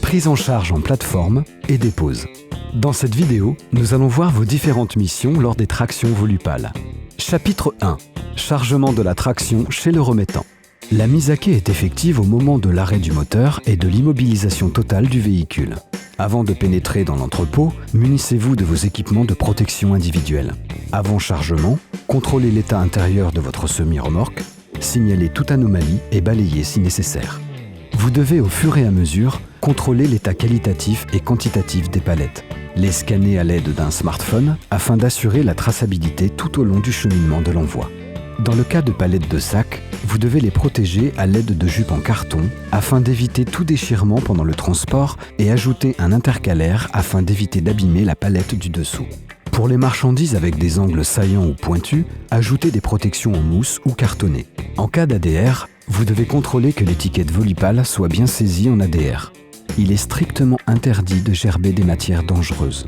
prise en charge en plateforme et dépose. Dans cette vidéo, nous allons voir vos différentes missions lors des tractions volupales. Chapitre 1. Chargement de la traction chez le remettant. La mise à quai est effective au moment de l'arrêt du moteur et de l'immobilisation totale du véhicule. Avant de pénétrer dans l'entrepôt, munissez-vous de vos équipements de protection individuelle. Avant chargement, contrôlez l'état intérieur de votre semi-remorque, signalez toute anomalie et balayez si nécessaire. Vous devez au fur et à mesure contrôler l'état qualitatif et quantitatif des palettes. Les scanner à l'aide d'un smartphone afin d'assurer la traçabilité tout au long du cheminement de l'envoi. Dans le cas de palettes de sac, vous devez les protéger à l'aide de jupes en carton afin d'éviter tout déchirement pendant le transport et ajouter un intercalaire afin d'éviter d'abîmer la palette du dessous. Pour les marchandises avec des angles saillants ou pointus, ajoutez des protections en mousse ou cartonnées. En cas d'ADR, vous devez contrôler que l'étiquette volupale soit bien saisie en ADR. Il est strictement interdit de gerber des matières dangereuses.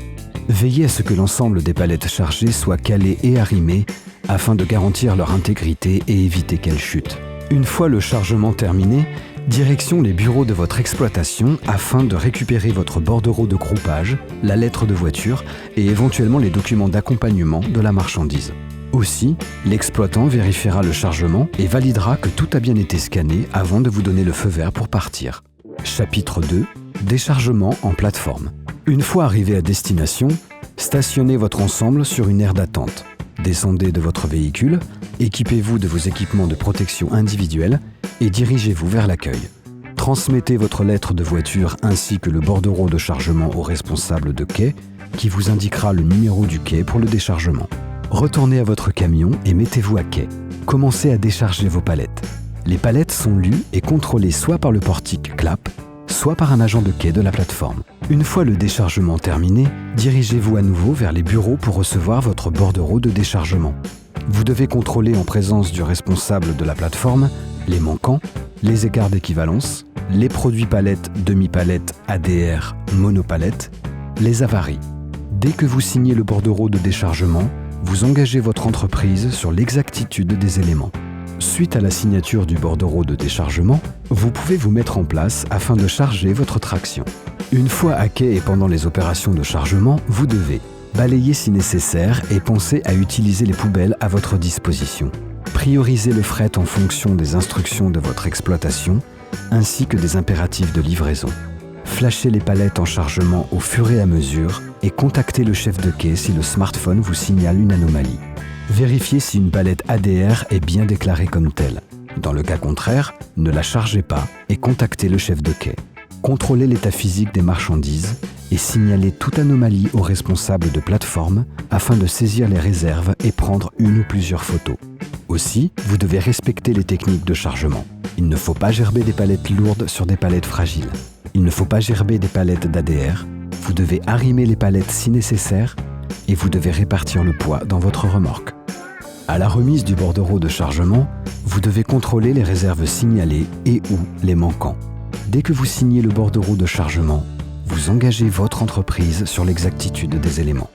Veillez à ce que l'ensemble des palettes chargées soit calé et arrimé afin de garantir leur intégrité et éviter qu'elles chutent. Une fois le chargement terminé, direction les bureaux de votre exploitation afin de récupérer votre bordereau de groupage, la lettre de voiture et éventuellement les documents d'accompagnement de la marchandise. Aussi, l'exploitant vérifiera le chargement et validera que tout a bien été scanné avant de vous donner le feu vert pour partir. Chapitre 2. Déchargement en plateforme. Une fois arrivé à destination, stationnez votre ensemble sur une aire d'attente. Descendez de votre véhicule, équipez-vous de vos équipements de protection individuelle et dirigez-vous vers l'accueil. Transmettez votre lettre de voiture ainsi que le bordereau de chargement au responsable de quai qui vous indiquera le numéro du quai pour le déchargement. Retournez à votre camion et mettez-vous à quai. Commencez à décharger vos palettes. Les palettes sont lues et contrôlées soit par le portique CLAP, soit par un agent de quai de la plateforme. Une fois le déchargement terminé, dirigez-vous à nouveau vers les bureaux pour recevoir votre bordereau de déchargement. Vous devez contrôler en présence du responsable de la plateforme les manquants, les écarts d'équivalence, les produits palettes, demi-palettes, ADR, monopalettes, les avaries. Dès que vous signez le bordereau de déchargement, vous engagez votre entreprise sur l'exactitude des éléments. Suite à la signature du bordereau de déchargement, vous pouvez vous mettre en place afin de charger votre traction. Une fois à quai et pendant les opérations de chargement, vous devez balayer si nécessaire et penser à utiliser les poubelles à votre disposition. Prioriser le fret en fonction des instructions de votre exploitation ainsi que des impératifs de livraison. Flasher les palettes en chargement au fur et à mesure et contacter le chef de quai si le smartphone vous signale une anomalie. Vérifiez si une palette ADR est bien déclarée comme telle. Dans le cas contraire, ne la chargez pas et contactez le chef de quai. Contrôlez l'état physique des marchandises et signalez toute anomalie au responsable de plateforme afin de saisir les réserves et prendre une ou plusieurs photos. Aussi, vous devez respecter les techniques de chargement. Il ne faut pas gerber des palettes lourdes sur des palettes fragiles. Il ne faut pas gerber des palettes d'ADR. Vous devez arrimer les palettes si nécessaire et vous devez répartir le poids dans votre remorque. À la remise du bordereau de chargement, vous devez contrôler les réserves signalées et ou les manquants. Dès que vous signez le bordereau de chargement, vous engagez votre entreprise sur l'exactitude des éléments.